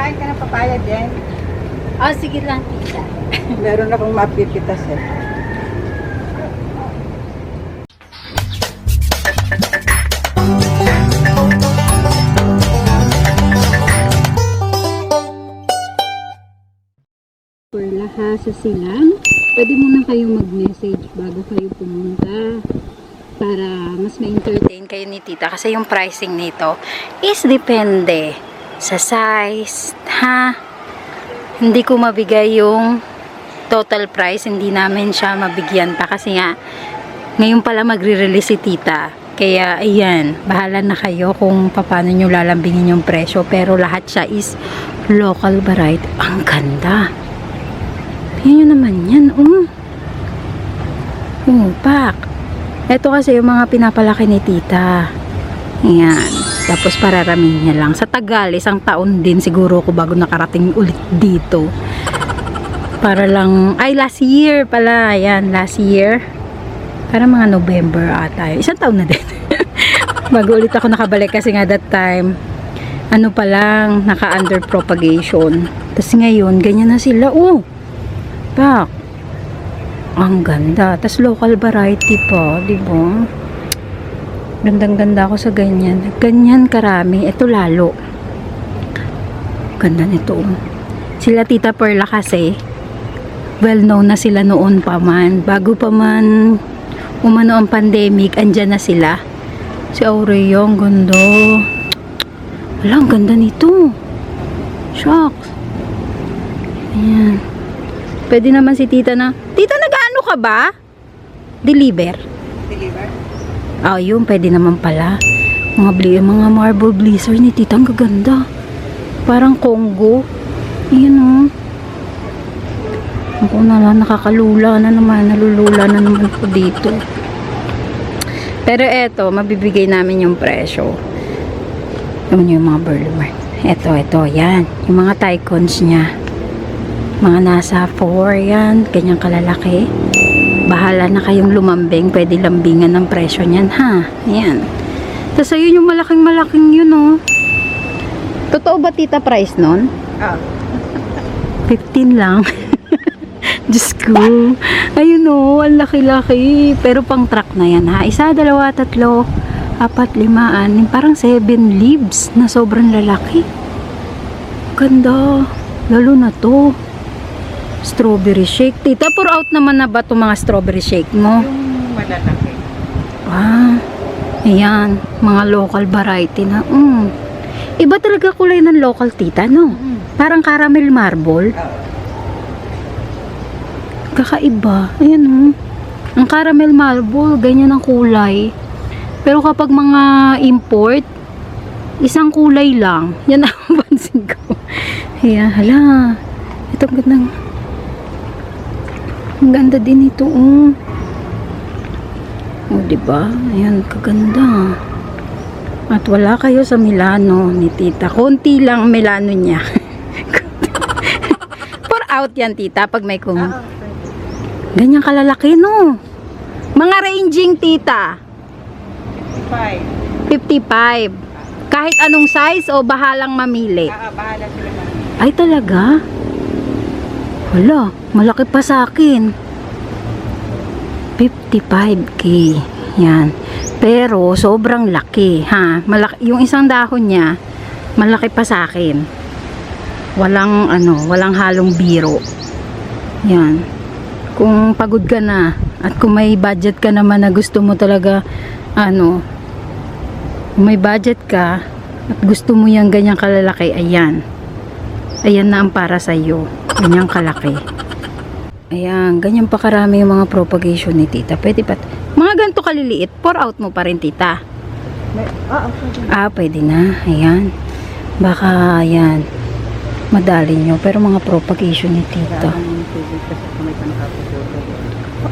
Kakain ka ng papaya din. Oh, sige lang, tita. Meron akong mapipitas eh. Perla ha, sa Silang, pwede muna kayong mag-message bago kayo pumunta para mas ma-entertain kayo ni tita kasi yung pricing nito is depende sa size, ha? Hindi ko mabigay yung total price, hindi namin siya mabigyan pa kasi nga ngayon pala magre-release si tita. Kaya ayan, bahala na kayo kung paano nyo lalambingin yung presyo, pero lahat siya is local variety. Ang ganda. Tingnan nyo naman yan, pak. Ito kasi yung mga pinapalaki ni tita. Ayan. Tapos pararamin niya lang. Sa tagal, isang taon din siguro ko bago nakarating ulit dito. Para lang, ay last year pala. Ayan, last year. Para mga November ata. Isang taon na din. Bago ulit ako nakabalik kasi nga that time, ano pa lang, naka-under propagation. Tapos ngayon, ganyan na sila. Pak. Ang ganda. Tapos local variety pa, di ba? Gandang-ganda ako sa ganyan. Ganyan karami. Ito lalo. Ganda nito. Sila Tita Perla kasi, well known na sila noon pa man. Bago pa man umano ang pandemic, andyan na sila. Si Aurea, ang ganda. Wala, ang ganda nito. Shucks. Ayan. Pwede naman si tita na, tita, nag-ano ka ba? Deliver? Deliver? Yun, pwede naman pala. Mga marble blizzard ni tita, ang gaganda. Parang Congo. Ayan, Ako na lang, nakakalula na naman, nalulula na naman po dito. Pero eto, mabibigay namin yung presyo. Naman yung mga burlmer. Ito, yan. Yung mga tycons niya. Mga nasa 4 yan, ganyang kalalaki. Bahala na kayong lumambing, pwede lambingan ng presyo niyan, ha? Ayan. Tapos ayun yung malaking yun, Totoo ba tita price nun? 15 lang. Diyos ko. Ayun ang laki-laki. Pero pang truck na yan, ha? 1, 2, 3, 4, 5, 6. Parang 7 leaves na sobrang lalaki. Ganda. Lalo na to. Strawberry shake. Tita, pour out naman na ba itong mga strawberry shake mo? Yung malalaki. Ayan. Mga local variety na. Iba talaga kulay ng local, tita, no? Parang caramel marble. Kakaiba. Ayan, Ang caramel marble, ganyan ang kulay. Pero kapag mga import, isang kulay lang. Yan ang pansin ko. Ayan, hala. Ito ang gandang. Ang ganda din ito, diba? Ayan, kaganda. At wala kayo sa Milano ni tita. Konti lang Milano niya. Pour out yan, tita, pag may ganyan kalalaki, no? Mga ranging, tita. 55. Kahit anong size o bahalang mamili? Bahala sila. Ay, talaga? Wala, malaki pa sa akin. 55K. Yan. Pero, sobrang laki, ha? Malaki, yung isang dahon niya, malaki pa sa akin. Walang halong biro. Yan. Kung pagod ka na at kung may budget ka naman na gusto mo talaga kung may budget ka at gusto mo yung ganyang kalalaki, ayan na ang para sa iyo, ganyang kalaki. Ayan, ganyan pa karami yung mga propagation ni tita. Pwede pa mga ganito kaliliit, pour out mo pa rin, tita. Pwede na. Ayan, baka ayan madali nyo, pero mga propagation ni tita.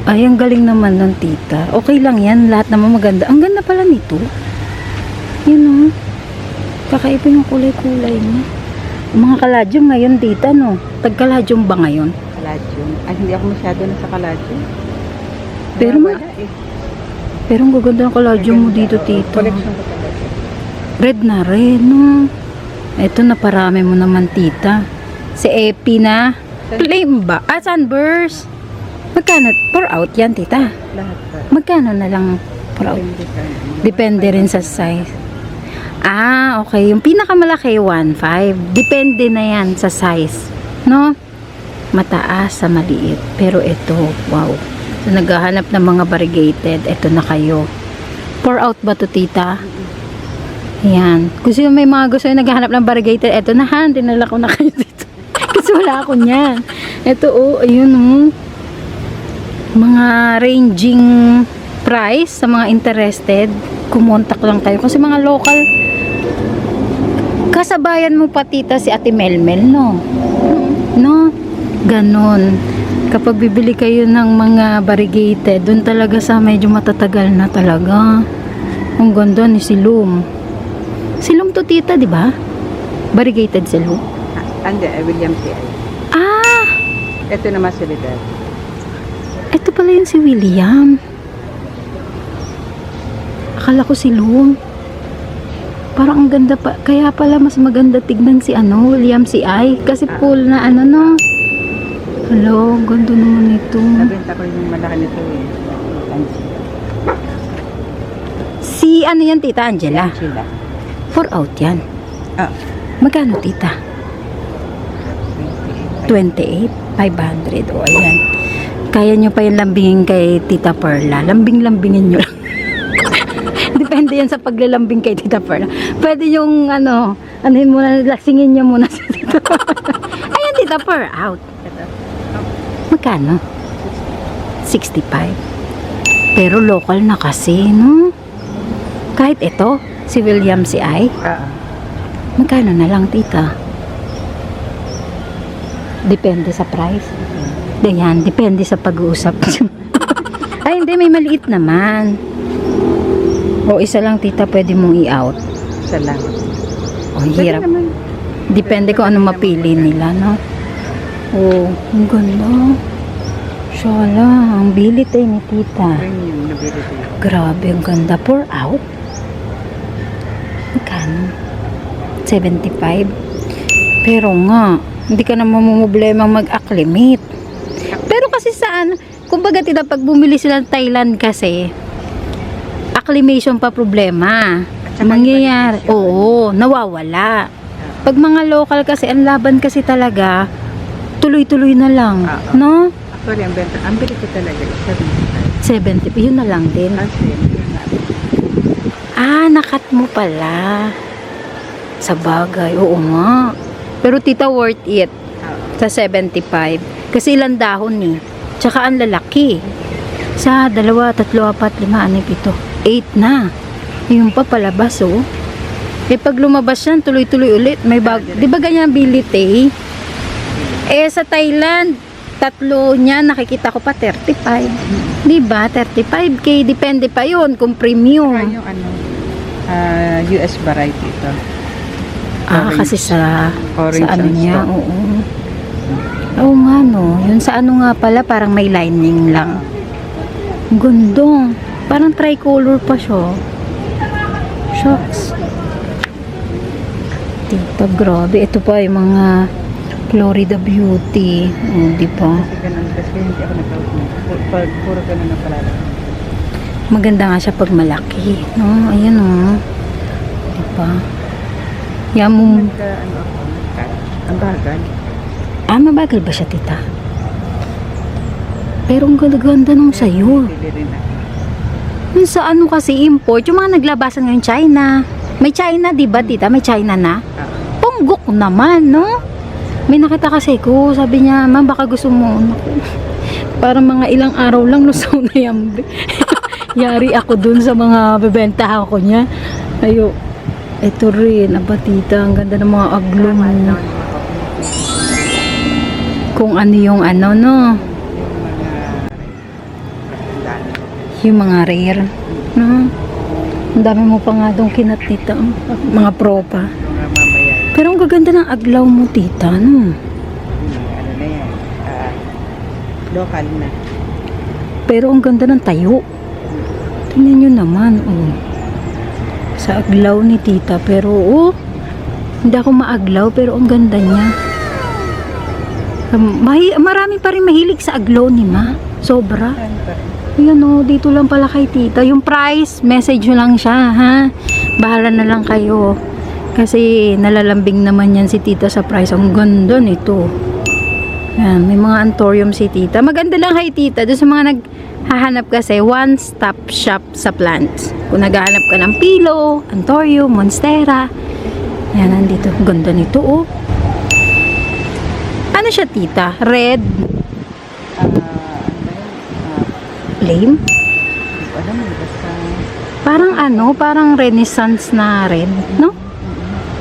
Ay, ang galing naman ng tita. Okay lang yan, lahat naman maganda. Ang ganda pala nito. Yan, kakaiba yung kulay-kulay niya. Mga kaladyong ngayon, tita, no? Tag-kaladyong ba ngayon? Kaladyong. Ay, hindi ako masyado na sa kaladyong. Pero pero ang gaganda ng kaladyong mo dito, tita. Collection ko talaga. Red na red, no? Ito na parami mo naman tita. Si Epi na. Flame ba? Ah, sunburst. Magkano? For out yan tita. Lahat pa. Magkano na lang for out? Depende sa ano. Depende rin sa size. Ah, okay. Yung pinakamalaki, 1.5. Depende na yan sa size. No? Mataas sa maliit. Pero ito, wow. So, naghahanap ng mga variegated. Ito na kayo. Pour out ba to tita? Yan. Kung sino may mga gusto yung naghahanap ng variegated, ito na ha. Dinala ko na kayo dito. Kasi wala ako niyan. Ito, oh, ayun, oh. Mga ranging price sa mga interested. Kumontak lang kayo. Kasi mga local, kasabayan mo pa tita si Ate Melmel, no? No? Ganon. Kapag bibili kayo ng mga variegated, doon talaga sa medyo matatagal na talaga. Ang ganda ni Silum. Silum to tita, di ba? Variegated Silum. Ande, William T.I. Ah! Ito naman si Lidad. Ito pala yung si William. Akala ko Silum. Parang ang ganda pa. Kaya pala mas maganda tignan si William C.I. Kasi full na no. Hello, ganda naman ito. Nabenta ko yung malaki nito eh. Si yan tita Angela? Sila. For out yan. Ah. Magkano tita? 28? 500. O ayan. Kaya nyo pa yung lambingin kay Tita Perla. Lambing-lambingin nyo lang. Depende yan sa paglalambing kay Tita Perla. Pwede yung anuhin muna, lasingin nyo muna sa Tita Perla. Ayan Tita Perla, out. Magkano? 65. Pero local na kasi, no? Kahit ito, si William C.I. Magkano na lang, tita? Depende sa price. Ganyan, depende sa pag-uusap. Ay, hindi, may maliit naman. O, isa lang, tita, pwede mong i-out. Isa lang. O, hirap. Depende kung ano mapili nila, no? Oh, ang ganda. Shala, ang bilit ni tita. Premium na bili ko. Grabe, ang ganda. Pour out. Magkano? 75. Pero nga, hindi ka na mamumblema mag-acclimate. Pero kasi saan, kumbaga tita, pag bumili sila ng Thailand kasi, acclimation pa problema. Mangyayari. Oo, nawawala. Pag mga local kasi, ang laban kasi talaga, tuloy-tuloy na lang. No? Actually, ang bili ko talaga is 70. Yun na lang din. Ah, nakat mo pala. Sa bagay. Oo nga. Pero tita, worth it. Sa 75. Kasi ilang dahon eh. Tsaka ang lalaki. Sa 2, 3, 4, 5, 6, 8 na. Yung pa palabas oh. Eh pag lumabas yan, tuloy-tuloy ulit. May di ba ganyan bilit eh? Eh sa Thailand, 3 niya nakikita ko pa 35. Di ba? 35k. Depende pa yun kung premium. Yung US variety ito. Ah, kasi sa Orange ano ang niya. stock. Oo. Oo nga no. Yun sa ano nga pala, parang may lining lang. Ang ganda. Parang tricolor pa siya. Shucks. Tita, grabe. Ito pa yung mga Florida Beauty. Oh, di ba? Kasi ganun. Kasi hindi ako nagkakaroon. Puro ganun na pala. Maganda nga siya pag malaki. No? Ayan oh. Di ba? Yan mo. Ang bagal. Ah, mabagal ba siya, tita? Pero ang ganda-ganda nung sayo. Pili rin ako. Yung sa ano kasi import, yung mga naglabasan ngayon China. May China, di ba, tita? May China na? Punggok naman, no? May nakita kasi ko, sabi niya, ma'am, baka gusto mo. Parang mga ilang araw lang, lusaw na yan. Yari ako dun sa mga bebentahan ko niya. Ayo, ito rin, aba tita, ang ganda ng mga aglong. Kung ano yung ano, no? Yung mga rare, no? Ang dami mo pa nga doon kinat tita, mga propa. Pero ang gaganda ng aglaw mo, tita, no? Ano na yan? Local na. Pero ang ganda ng tayo. Tingnan nyo naman, oh. Sa aglaw ni tita, pero, oh, Hindi ako maaglaw, pero ang ganda niya. Marami pa rin mahilig sa aglaw ni Ma. Sobra. Ano pa rin? Ayan o, dito lang pala kay tita. Yung price, message nyo lang siya, ha? Bahala na lang kayo. Kasi nalalambing naman yan si tita sa price. Ang ganda nito. Ayan, may mga anthurium si tita. Maganda lang kay tita. Doon sa mga naghahanap kasi, one-stop shop sa plants. Kung naghahanap ka ng pilo, anthurium, monstera. Ayan, nandito. Ang ganda nito, oh. Ano siya, tita? Red? Ano ba yun? Flame? Hindi ko alam, basta... Parang ano, parang renaissance na red, no?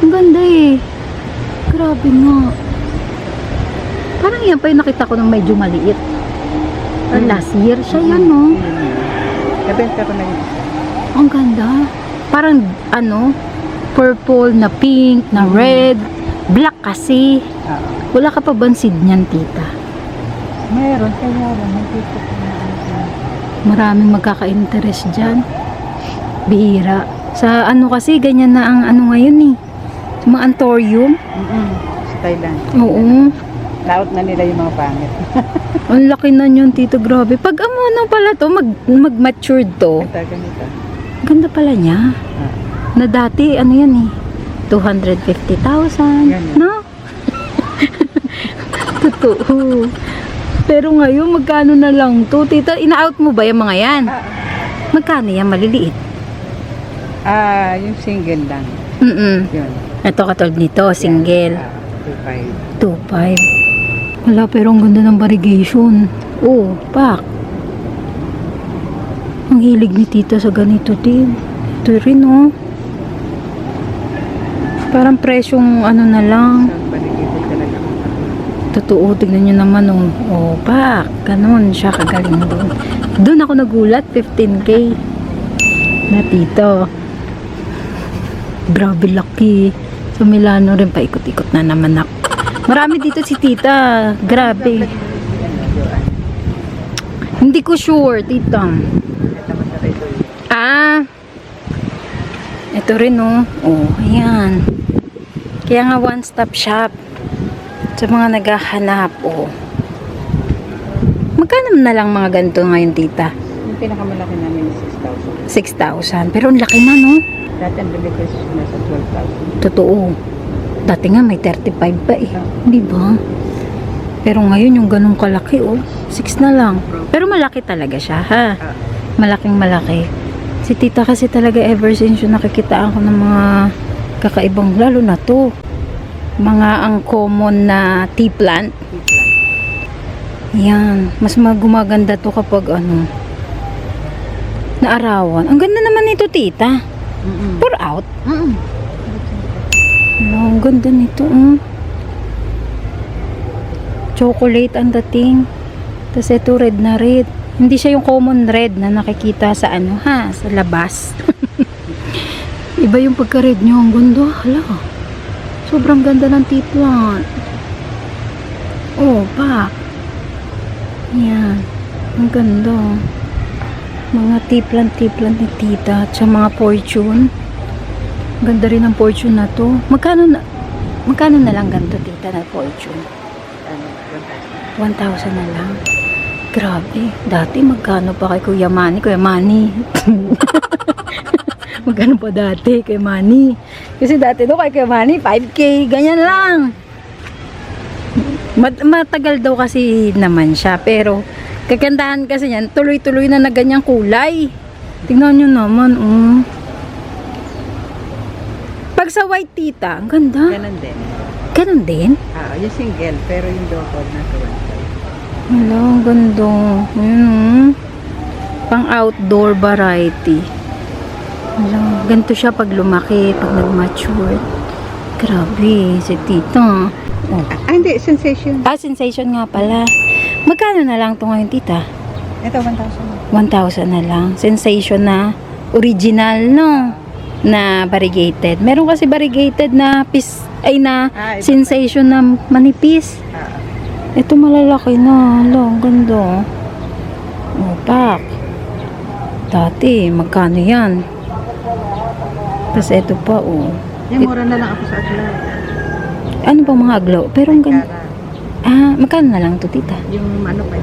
Ang ganda eh. Grabe nga. Parang yan pa yung nakita ko ng medyo maliit. Or last year siya yan, no? Nabenta ko na yun. Ang ganda. Parang ano, purple na pink, na red, black kasi. Wala ka pa bansid niyan, tita? Meron, kaya lang, nandito ko na. Maraming magkaka-interest dyan. Bihira. Sa ano kasi, ganyan na ang ano ngayon eh. Sa mga anthurium. Sa Thailand. Oo. Naot na nila yung mga pangit. Ang laki na yun, tito. Grabe. Pag ano pala to, mag-matured to. Ito, ganito. Ganda pala niya. Na dati, ano yan eh. 250,000. Ganyan. No? Totoo. Pero ngayon, magkano na lang to? Tita, ina-out mo ba yung mga yan? Magkano yan? Maliliit. Yung single lang. Yun. Ito katulad nito, single. 2.5. 2.5. Wala, pero ang ganda ng variegation. Oh, pak. Ang hilig ni tita sa ganito din. Ito rin, oh. Parang presyong ano na lang. So, paligid talaga. Totoo, tignan nyo naman, oh. Oh, pak. Ganon siya, kagaling doon. Doon ako nagulat, 15K. Na tito. Grabe laki. Sa Milano rin, paikot-ikot na naman ako. Marami dito si tita. Grabe. Hindi ko sure, tita. Ito rin, oh. Oh, ayan. Kaya nga one-stop shop. Sa mga naghahanap, oh. Magkano na lang mga ganito ngayon, tita? Yung pinakamalaki namin is 6,000. 6,000. Pero ang laki na, no? Dati ang bili ko is nasa 12,000. Totoo. Dati nga may 35 pa eh. Di ba? Pero ngayon yung ganun kalaki, oh. 6 na lang. Pero malaki talaga siya, ha? Malaking malaki. Si tita kasi talaga ever since yung nakikitaan ko ng mga kakaibang, lalo na to. Mga uncommon na tea plant. Yan. Mas gumaganda to kapag ano, naarawan. Ang ganda naman nito, tita. Pour out. Ang ganda nito, chocolate ang dating. Tapos ito red na red. Hindi siya yung common red na nakikita sa ano, ha, sa labas. Iba yung pagka-red nyo. Ang ganda. Hala. Sobrang ganda ng tea plant. Oh, pa. Yan. Ang ganda. Mga tea plant ni tita. At sa mga fortune. Ganda rin ang fortune na to. Magkano na lang ganito, tita, na fortune? 1,000 na lang. Grabe. Dati magkano pa kay Kuya Manny? Kuya Manny. Magkano pa dati kay Manny? Kasi dati do kay Kuya Manny, 5K. Ganyan lang. Matagal daw kasi naman siya. Pero, kagandahan kasi yan, tuloy-tuloy na ganyang kulay. Tingnan nyo naman, Pag sa white, tita, ang ganda. Ganon din. Ganon din? Yung single, pero yung double nasa 1,500. Wala, ang ganda. Ayun, pang outdoor variety. Wala, ganito siya pag lumaki, pag nag-mature. Grabe, si tita. Oh. Hindi, sensation. Sensation nga pala. Magkano na lang ito ngayon, tita? Ito, 1,000. 1,000 na lang. Sensation na original, no? Na variegated. Meron kasi variegated na sensation na manipis. Ito malalaki na. Hala, ang ganda. Oh, pak. Dati, magkano yan? Tapos ito pa, oh. Yung mura na lang ako sa aglaw. Ano pa mga aglaw? Pero ang ganda. Ah, magkano na lang to, tita? Yung ano pa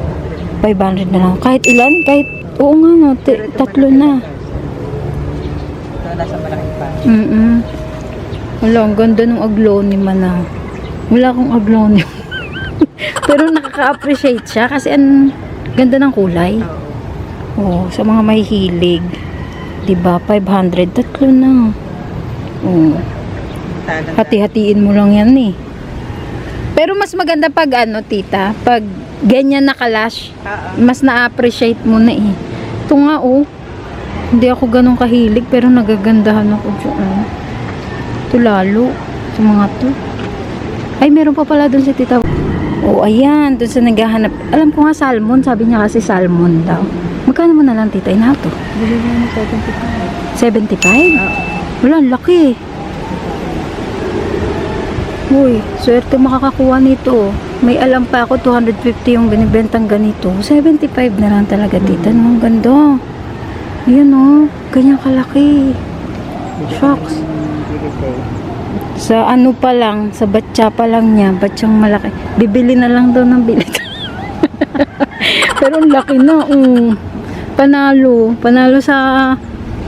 500 na lang. Kahit ilan? Kahit, oo nga no, tatlo na. Ito nasa malaking pa. Wala, ang ganda ng agloni man ah. Wala akong agloni. Pero nakaka-appreciate siya kasi ang ganda ng kulay. Oo, sa mga mahihilig. Diba, 500, tatlo na. Oo. Hati-hatiin mo lang yan eh. Pero mas maganda pag ano, tita, pag ganyan nakalash, mas na-appreciate mo na eh. Ito nga oh, hindi ako ganun kahilig pero nagagandahan ako dyan. Ito lalo, sa mga to. Ay, meron pa pala dun si tita. Oh, ayan, dun sa naghahanap. Alam ko nga salmon, sabi niya kasi salmon daw. Magkano mo na lang tita, inato? Bili mo 75. 75? Wala, laki. Uy, swerte makakakuha nito. May alam pa ako, 250 yung binibentang ganito. 75 na lang talaga, tita. No, ang ganda. Yan o, ganyan kalaki. Shucks. Sa ano pa lang, sa batya pa lang niya, batyang malaki. Bibili na lang daw ng bilit. Pero ang laki na, panalo. Panalo sa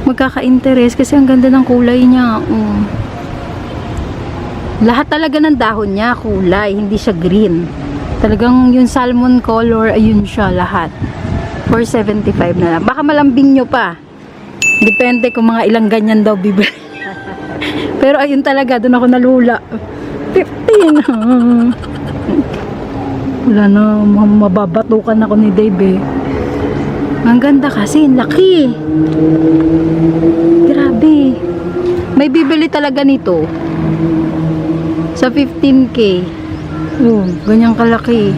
magkaka-interest kasi ang ganda ng kulay niya. Lahat talaga ng dahon niya kulay, hindi siya green. Talagang yung salmon color, ayun siya lahat. 475 na lang. Baka malambing nyo pa. Depende kung mga ilang ganyan daw bibili. Pero ayun talaga, doon ako nalula. 15. Wala na, mababatukan ako ni Dave eh. Ang ganda kasi, laki. Grabe. May bibili talaga nito. Sa 15K. Oh, ganyang kalaki.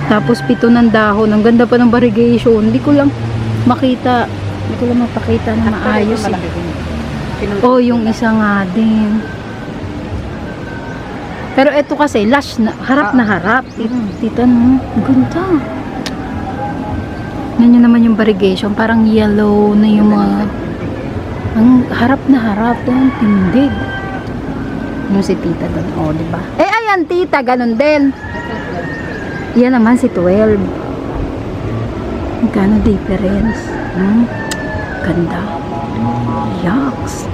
Tapos 7 ng dahon. Ang ganda pa ng variegation. Hindi ko lang makita. Hindi ko lang mapakita na maayos eh. Oh, yung isa nga din. Pero ito kasi, lush na, harap na harap. Tita, no? Ganda. Ganyan naman yung variegation. Parang yellow na yung mga... Ang harap na harap. Ang tindig. Yung si tita doon. O, diba? Eh, ayan, tita. Ganon din. Yan naman si 12. Magkano difference? Ganda. Yucks.